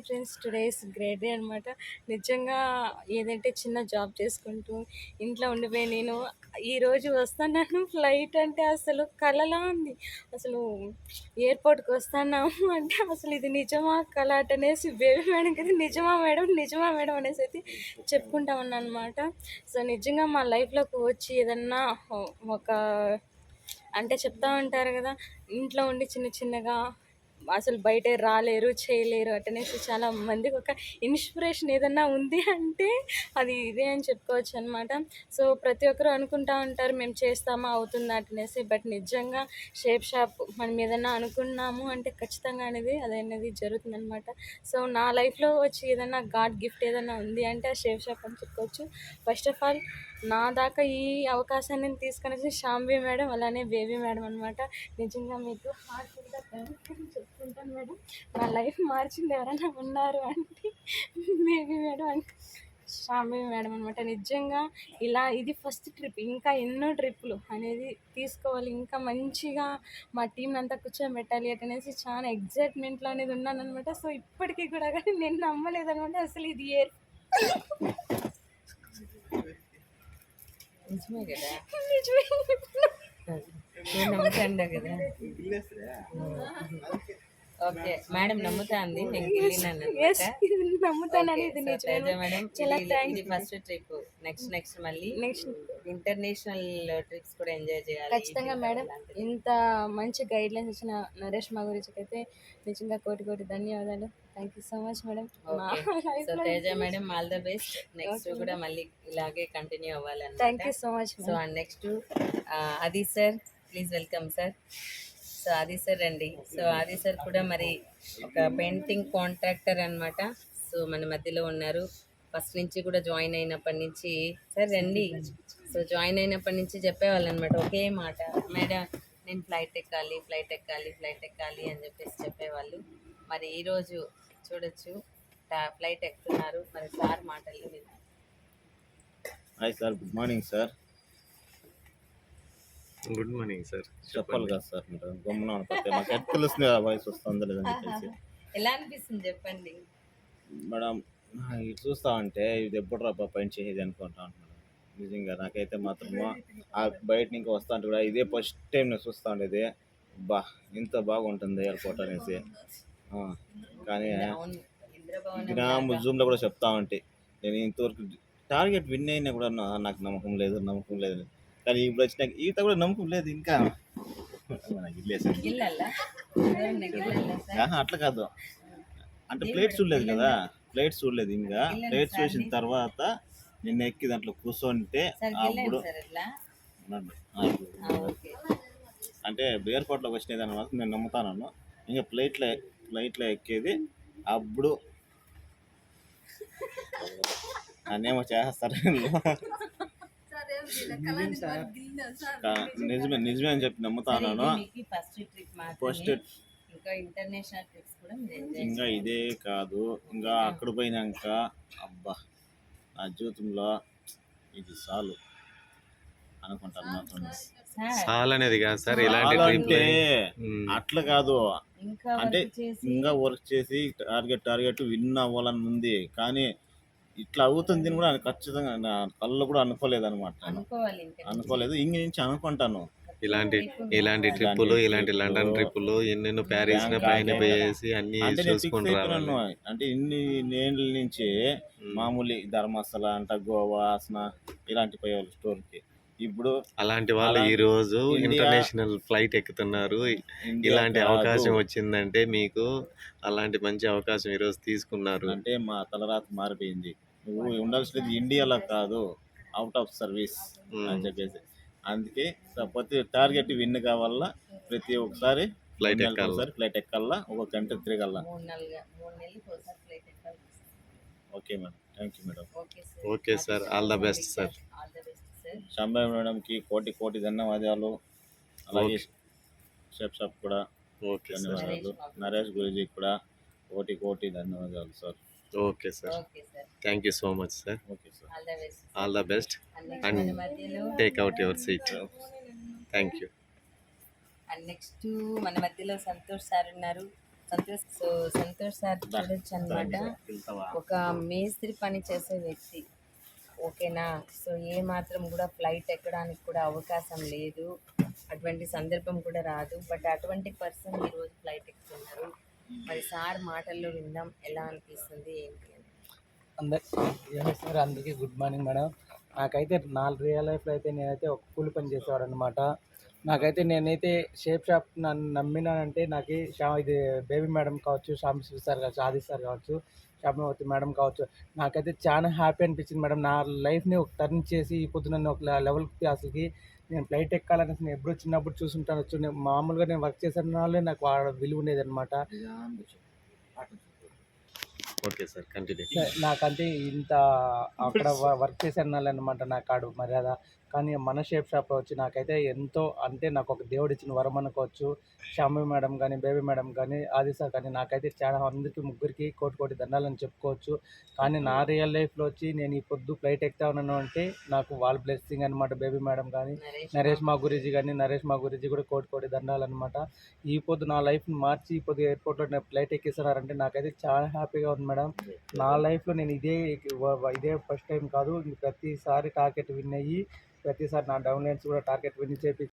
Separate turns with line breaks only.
Hi friends, today is great day అనమాట. నిజంగా ఏదంటే చిన్న జాబ్ చేసుకుంటూ ఇంట్లో ఉండిపోయి నేను ఈరోజు వస్తున్నాను. ఫ్లైట్ అంటే అసలు కలలా ఉంది. అసలు ఎయిర్పోర్ట్కి వస్తున్నాము అంటే అసలు ఇది నిజమా కళ అనేసి బేబీ మేడం కదా, నిజమా మేడం నిజమా మేడం అనేసి అయితే చెప్పుకుంటా ఉన్నాను అనమాట. సో నిజంగా మా లైఫ్లోకి వచ్చి ఏదన్నా ఒక అంటే చెప్తా ఉంటారు కదా, ఇంట్లో ఉండి చిన్న చిన్నగా అసలు బయట రాలేరు చేయలేరు అటనేసి చాలా మందికి ఒక ఇన్స్పిరేషన్ ఏదన్నా ఉంది అంటే అది ఇదే అని చెప్పుకోవచ్చు అనమాట. సో ప్రతి ఒక్కరు అనుకుంటా ఉంటారు మేము చేస్తామా అవుతుందా అటనేసి, బట్ నిజంగా షేప్ షాప్ మనం ఏదన్నా అనుకున్నాము అంటే ఖచ్చితంగా అనేది అదనేది జరుగుతుంది అనమాట. సో నా లైఫ్లో వచ్చి ఏదన్నా గాడ్ గిఫ్ట్ ఏదన్నా ఉంది అంటే ఆ షేప్ షాప్ అని చెప్పుకోవచ్చు. ఫస్ట్ ఆఫ్ ఆల్ నా దాకా ఈ అవకాశాన్ని తీసుకొని వచ్చి శాంభవి మేడం అలానే బేబీ మేడం అనమాట. నిజంగా మీకు హార్ట్ఫుల్గా థ్యాంక్స్ చెప్పుకుంటాను మేడం. నా లైఫ్ మార్చింది ఎవరైనా ఉన్నారు అంటే బేబీ మేడం అంటే శాంభవి మేడం అనమాట. నిజంగా ఇలా ఇది ఫస్ట్ ట్రిప్, ఇంకా ఎన్నో ట్రిప్పులు అనేది తీసుకోవాలి, ఇంకా మంచిగా మా టీం అంతా కూర్చోబెట్టాలి అనేసి చాలా ఎగ్జైట్మెంట్లో అనేది ఉన్నాను అనమాట. సో ఇప్పటికీ కూడా కానీ నేను నమ్మలేదనమాట అసలు ఇది
నిజమే కదా,
నిజమే.
నేను నమ్ముతాండా కదా. ఓకే మేడం నమ్ముతా అంది, నేను వెళ్ళినాను
Yes, ఇది నమ్ముతానని ఇది నిజమే.
తేజ మేడం.
చాలా
ఇది ఫస్ట్ ట్రిప్, నెక్స్ట్ మళ్ళీ
నెక్స్ట్
ఇంటర్నేషనల్ ట్రిప్స్ కూడా ఎంజాయ్ చేయాలి
ఖచ్చితంగా మేడం. ఇంత మంచి గైడ్ లైన్స్ ఇచ్చిన నరేష్ మా గురించి అయితే నిజంగా కోటి కోటి ధన్యవాదాలు. Thank you so much madam.
So Teja madam all the best. Next కూడా మళ్ళీ ఇలాగే కంటిన్యూ అవ్వాలన్నమాట.
Thank you so much.
So and next Aadi sir, please welcome sir. So Aadi sir రండి. సో ఆది సార్ కూడా మరి ఒక పెయింటింగ్ కాంట్రాక్టర్ అన్నమాట. సో మన మధ్యలో ఉన్నారు. ఫస్ట్ నుంచి కూడా జాయిన్ అయినప్పటి నుంచి సార్ రండి. సో జాయిన్ అయినప్పటి నుంచి చెప్పేవాళ్ళు అనమాట ఒకే మాట, మేడం నేను ఫ్లైట్ ఎక్కాలి అని చెప్పేసి చెప్పేవాళ్ళు. మరి ఈరోజు చూడొచ్చు ఫ్లైట్ ఎక్కుతున్నారు. మరి సార్ మాటలు విందాం.
Hi sir, good morning sir.
Good morning sir.
చెప్పాలి కదా సార్, మీరు గమ్మున అనుకుంటే మాకు ఎట్ తెలుస్తుంది ఆ వాయిస్ వస్తుందో లేదని చెప్పేసి.
ఎలా అనిపిస్తుంది చెప్పండి
మేడం. ఇది చూస్తా ఉంటే ఇది ఎప్పుడు రా పైన చేసేది అనుకుంటా ఉంటున్నాను. నిజంగా నాకైతే మాత్రము ఆ బయట నుంచి వస్తా అంటే కూడా ఇదే ఫస్ట్ టైం నేను చూస్తా ఉండేది. బా ఇంత బాగుంటుంది ఎయిర్పోర్ట్ అనేసి. కానీ గ్రామ జూమ్లో కూడా చెప్తా ఉంటే నేను ఇంతవరకు టార్గెట్ విన్ అయినా కూడా నాకు నమ్మకం లేదు. కానీ ఇప్పుడు వచ్చిన ఈత కూడా నమ్మకం లేదు ఇంకా. అట్లా కాదు అంటే ప్లేట్ చూడలేదు కదా, ఇంకా ప్లేట్ చూసిన తర్వాత నిన్న ఎక్కి దాంట్లో కూర్చోంటే అప్పుడు అంటే ఎయిర్పోర్ట్లోకి వచ్చినది అనమాట నేను నమ్ముతాను. ఇంకా ఫ్లైట్లో ఎక్కేది అప్పుడు నన్నేమో చేస్తారు. నిజమే అని చెప్పి నమ్ముతాను. ఫస్ట్ ఇంకా ఇదే కాదు, ఇంకా అక్కడ పోయినాక అబ్బా నా జీవితంలో ఇది చాలు అనుకుంటాను.
సాల్ అనేది కాదు సార్, ఇలాంటి
అంటే అట్లా కాదు, అంటే ఇంకా వర్క్ చేసి టార్గెట్ విన్ అవ్వాలని ఉంది. కానీ ఇట్లా అవుతుంది కూడా ఖచ్చితంగా నా కళ్ళు కూడా అనుకోలేదు అనమాట. అనుకోలేదు ఇంక నుంచి అనుకుంటాను.
ఇలాంటి ట్రిప్పులు, ఇలాంటి లండన్ ట్రిప్పులు, ఎన్నెన్నో ప్యారిస్ పైన పోయేసి అన్ని చూసుకుంటున్నాను.
అంటే ఇన్ని నేళ్ళ నుంచి మామూలు ధర్మస్థల అంట, గోవా, ఆసన ఇలాంటి పోయేవాళ్ళు స్టోర్కి. ఇప్పుడు
అలాంటి వాళ్ళు ఈ రోజు ఇంటర్నేషనల్ ఫ్లైట్ ఎక్కుతున్నారు. ఇలాంటి అవకాశం వచ్చిందంటే మీకు అలాంటి మంచి అవకాశం ఈరోజు తీసుకున్నారు
అంటే మా తలరాత మారిపోయింది. నువ్వు ఉండాల్సినది ఇండియాలో కాదు, అవుట్ ఆఫ్ సర్వీస్ అని చెప్పేసి. అందుకే ప్రతి టార్గెట్ విన్ కావాలా, ప్రతి ఒక్కసారి
ఫ్లైట్
ఎక్కాలా, ఒక కంట్రీ తిరగల్లా. Okay madam, thank you madam.
Okay sir, all the best sir.
Shambhavi మేడంకి కోటి కోటి ధన్యవాదాలు. అలాగే షేప్ షాప్ కూడా ధన్యవాదాలు. నరేష్ గురూజీకి కూడా కోటి కోటి ధన్యవాదాలు sir.
Okay sir, thank you so much sir.
Okay sir,
all the best and take out your seat. Thank you.
And next మన మధ్యలో సంతోష్ సార్ ఉన్నారు. సో సంతోష్ సార్ చూడొచ్చు అనమాట, ఒక మేస్త్రి పని చేసే వ్యక్తి. ఓకేనా. సో ఏ మాత్రం కూడా ఫ్లైట్ ఎక్కడానికి కూడా అవకాశం లేదు, అటువంటి సందర్భం కూడా రాదు. బట్ అటువంటి పర్సన్ ఈరోజు ఫ్లైట్ ఎక్కుతున్నారు. మరి సార్ మాటల్లో విందాం ఎలా అనిపిస్తుంది ఏంటి అని.
సార్ అందరికీ గుడ్ మార్నింగ్ మేడం. నాకైతే నా రియల్ లైఫ్లో అయితే నేనైతే ఒక కూలి పని చేసేవాడు అనమాట. నేనైతే షేప్ షాప్ నన్ను నమ్మినానంటే నాకు ఇది బేబీ మేడం కావచ్చు, శ్యామ్ సార్ కావచ్చు, ఆది సార్ కావచ్చు, శ్యామవతి మేడం కావచ్చు, నాకైతే చాలా హ్యాపీ అనిపించింది మేడం. నా లైఫ్ని ఒక టర్న్ చేసి ఈ పొద్దు నన్ను ఒక లెవెల్కి అసలుకి నేను ఫ్లైట్ ఎక్కాలనేసి నేను ఎప్పుడూ చిన్నప్పుడు చూసుంటాను. మామూలుగా నేను వర్క్ చేసిన వాళ్ళే నాకు విలువ ఉండేది అనమాట.
Okay sir, continue.
నాకంటే ఇంత అక్కడ వర్క్ చేశాను అనమాట నా కాడు మర్యాద. కానీ మన షేప్ షాప్లో వచ్చి నాకైతే ఎంతో, అంటే నాకు ఒక దేవుడు ఇచ్చిన వరం అనుకోవచ్చు. శ్యామి మేడం కానీ, బేబీ మేడం కానీ, ఆదిశా కానీ, నాకైతే చాలా అందరికీ ముగ్గురికి కోటి కోటి దండాలని చెప్పుకోవచ్చు. కానీ నా రియల్ లైఫ్లో వచ్చి నేను ఈ పొద్దు ఫ్లైట్ ఎక్కుతా ఉన్నాను అంటే నాకు వాళ్ళ బ్లెస్సింగ్ అనమాట. బేబీ మేడం కానీ, నరేష్ మా గురించి కానీ, నరేష్ మా గురించి కూడా కోటి కోటి దండాలన్నమాట. ఈ పొద్దు నా లైఫ్ని మార్చి ఈ పొద్దు ఎయిర్పోర్ట్లో నేను ఫ్లైట్ ఎక్కిస్తున్నారంటే నాకైతే చాలా హ్యాపీగా ఉంది మేడం. నా లైఫ్లో నేను ఇదే ఫస్ట్ టైం కాదు, ప్రతిసారి టార్గెట్ విన్ అయ్యి, ప్రతిసారి నా డౌన్లైన్స్ కూడా టార్గెట్ విన్ చేపి